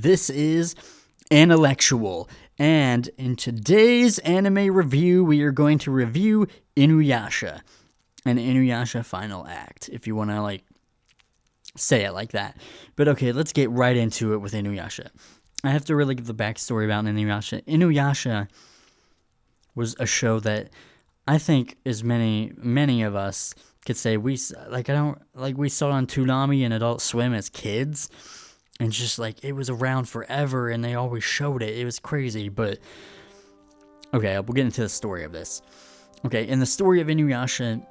This is Intellectual, and in today's anime review, we are going to review Inuyasha, an Inuyasha final act, if you want to, say it like that. But okay, let's get right into it with Inuyasha. I have to really give the backstory about Inuyasha. Inuyasha was a show that I think as many of us could say we saw on Toonami and Adult Swim as kids, and just it was around forever and they always showed it. It was crazy. But okay, we'll get into the story of this. Okay, in the story of Inuyasha,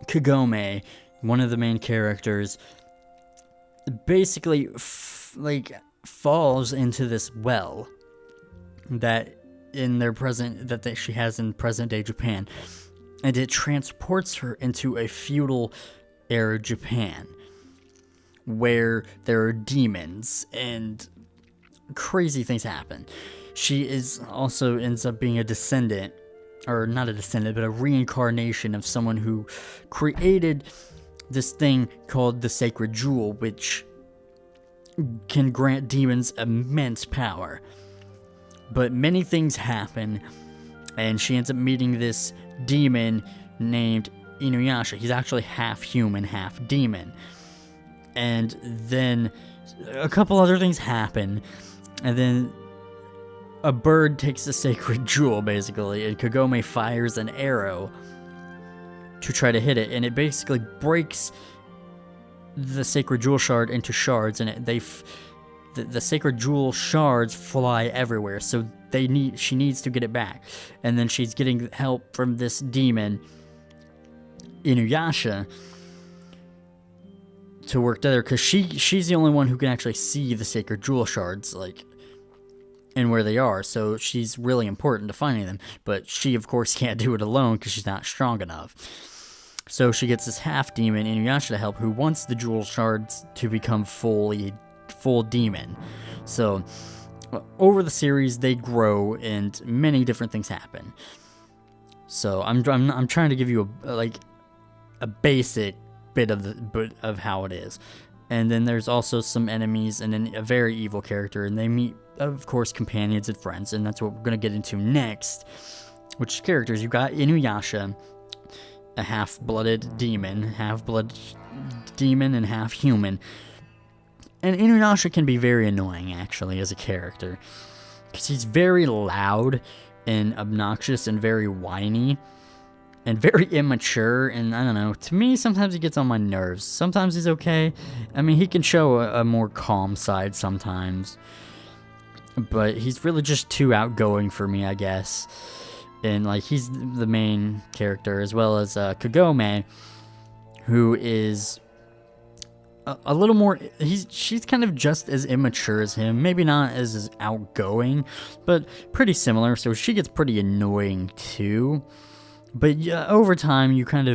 Kagome, one of the main characters, basically falls into this well that she has in present day Japan, and it transports her into a feudal era Japan where there are demons and crazy things happen. She ends up being a descendant, or not a descendant, but a reincarnation of someone who created this thing called the Sacred Jewel, which can grant demons immense power. But many things happen, and she ends up meeting this demon named Inuyasha. He's actually half human, half demon. And then a couple other things happen, and then a bird takes the Sacred Jewel, basically, and Kagome fires an arrow to try to hit it, and it basically breaks the Sacred Jewel shard into shards, and the Sacred Jewel shards fly everywhere, so she needs to get it back. And then she's getting help from this demon, Inuyasha, to work together, because she's the only one who can actually see the Sacred Jewel shards, and where they are, so she's really important to finding them. But she, of course, can't do it alone because she's not strong enough. So she gets this half-demon, Inuyasha, to help, who wants the jewel shards to become full demon. So, over the series, they grow, and many different things happen. So, I'm trying to give you a basic bit of how it is. And then there's also some enemies, and then a very evil character, and they meet, of course, companions and friends, and that's what we're going to get into next. Which characters? You got Inuyasha, a half-blood demon and half human. And Inuyasha can be very annoying, actually, as a character, because he's very loud and obnoxious and very whiny and very immature, and I don't know, to me, sometimes he gets on my nerves. Sometimes he's okay. I mean, he can show a more calm side sometimes, but he's really just too outgoing for me, I guess. And he's the main character, as well as Kagome, who is a little more. She's kind of just as immature as him, maybe not as outgoing, but pretty similar. So she gets pretty annoying too. But over time, you get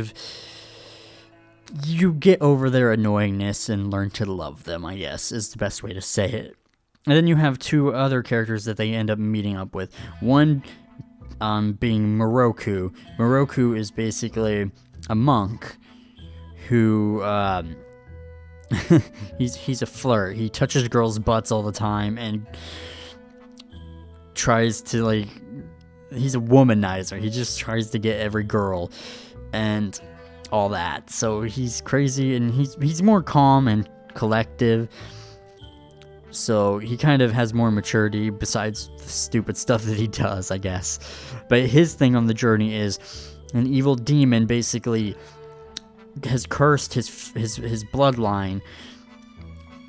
over their annoyingness and learn to love them, I guess, is the best way to say it. And then you have two other characters that they end up meeting up with. One being Moroku. Moroku is basically a monk who he's a flirt. He touches girls' butts all the time and tries to he's a womanizer. He just tries to get every girl and all that. So he's crazy, and he's more calm and collective. So he kind of has more maturity besides the stupid stuff that he does, I guess. But his thing on the journey is an evil demon basically has cursed his bloodline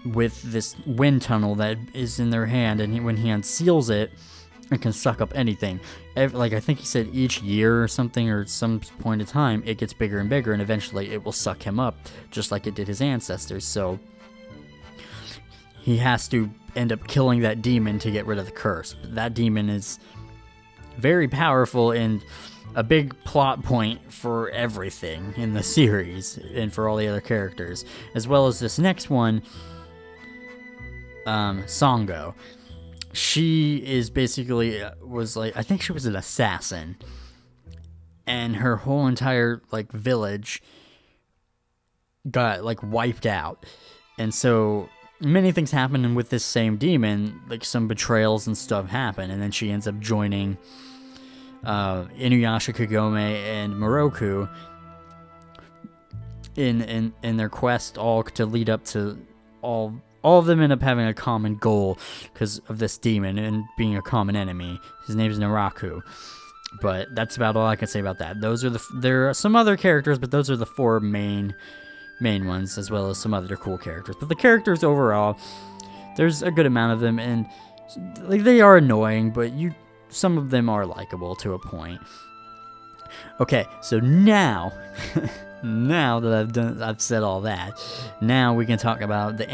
with this wind tunnel that is in their hand, and when he unseals it, it can suck up anything. I think he said each year or something, or some point in time, it gets bigger and bigger, and eventually it will suck him up, just like it did his ancestors. So he has to end up killing that demon to get rid of the curse. But that demon is very powerful and a big plot point for everything in the series and for all the other characters, as well as this next one, Songo. She is basically I think she was an assassin, and her whole entire village got wiped out, and so many things happen, and with this same demon, like some betrayals and stuff happen, and then she ends up joining Inuyasha, Kagome, and Moroku in their quest, all to lead up to all of them end up having a common goal because of this demon and being a common enemy. His name is Naraku. But that's about all I can say about that. There are some other characters, but those are the 4 main ones, as well as some other cool characters. But the characters overall, there's a good amount of them, and like they are annoying, but some of them are likable to a point. Okay, so now now that I've said all that, now we can talk about the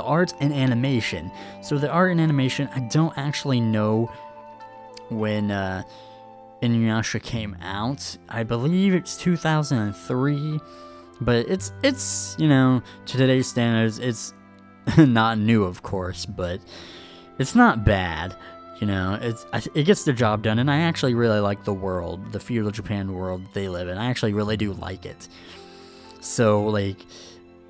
art and animation. So the art and animation, I don't actually know when Inuyasha came out. I believe it's 2003, but it's to today's standards, it's not new, of course, but it's not bad. It gets the job done, and I actually really like the world, the feudal Japan world they live in. I actually really do like it. So, like,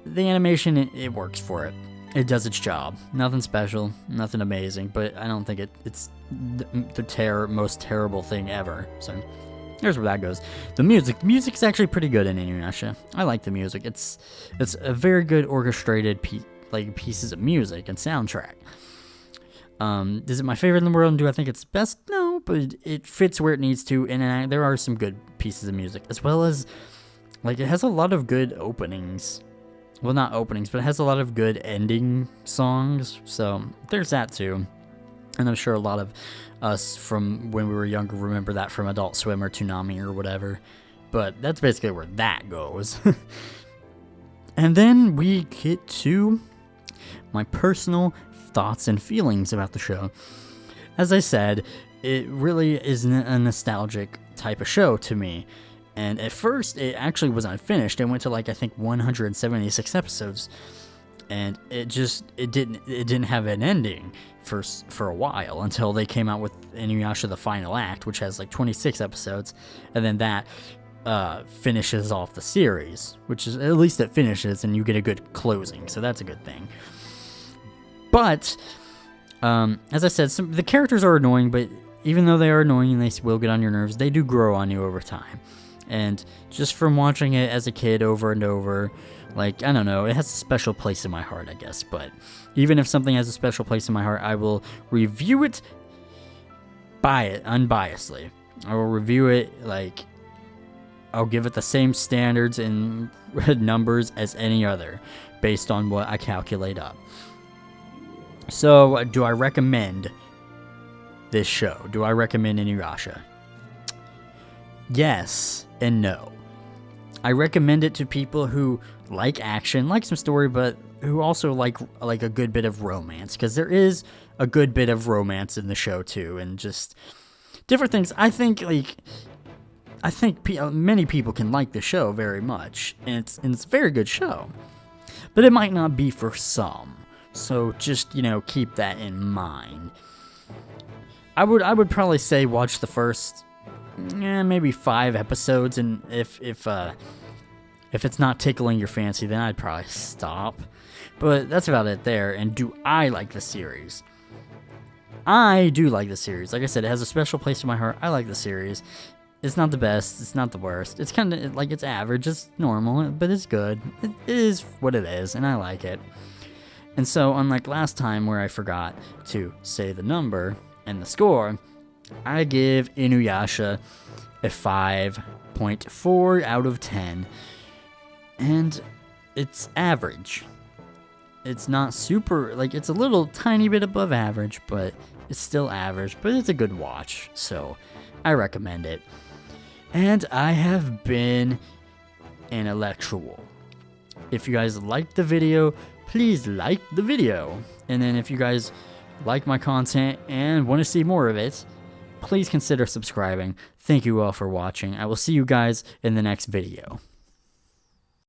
the animation, it works for it. It does its job. Nothing special, nothing amazing, but I don't think it's the most terrible thing ever. So, here's where that goes. The music's actually pretty good in Inuyasha. I like the music. It's a very good orchestrated pieces of music and soundtrack. Is it my favorite in the world, and do I think it's best? No, but it fits where it needs to, and there are some good pieces of music, as well as, like, it has a lot of good openings. Well, not openings, but it has a lot of good ending songs, so there's that too. And I'm sure a lot of us from when we were younger remember that from Adult Swim or Toonami or whatever, but that's basically where that goes. And then we get to my personal thoughts and feelings about the show. As I said, it really is a nostalgic type of show to me. And at first, it actually was unfinished. It went to, like, I think 176 episodes, and it didn't have an ending for a while until they came out with Inuyasha: The Final Act, which has like 26 episodes, and then that finishes off the series, which is, at least it finishes, and you get a good closing, so that's a good thing. But as I said, the characters are annoying, but even though they are annoying and they will get on your nerves, they do grow on you over time. And just from watching it as a kid over and over, like, I don't know, it has a special place in my heart, I guess. But even if something has a special place in my heart, I will review it unbiasedly. I will review it, like, I'll give it the same standards and numbers as any other, based on what I calculate up. So, do I recommend this show? Do I recommend Inuyasha? Yes and no. I recommend it to people who like action, like some story, but who also like a good bit of romance, because there is a good bit of romance in the show too, and just different things. I think many people can like the show very much, and it's a very good show, but it might not be for some. So just, keep that in mind. I would probably say watch the first maybe 5 episodes, and if it's not tickling your fancy, then I'd probably stop. But that's about it there. And do I like the series? I do like the series. Like I said, it has a special place in my heart. I like the series. It's not the best. It's not the worst. It's kind of like, it's average. It's normal, but it's good. It is what it is, and I like it. And so, unlike last time where I forgot to say the number and the score, I give Inuyasha a 5.4 out of 10. And it's average. It's not super, it's a little tiny bit above average, but it's still average. But it's a good watch, so I recommend it. And I have been intellectual. If you guys liked the video, please like the video. And then if you guys like my content and want to see more of it, please consider subscribing. Thank you all for watching. I will see you guys in the next video.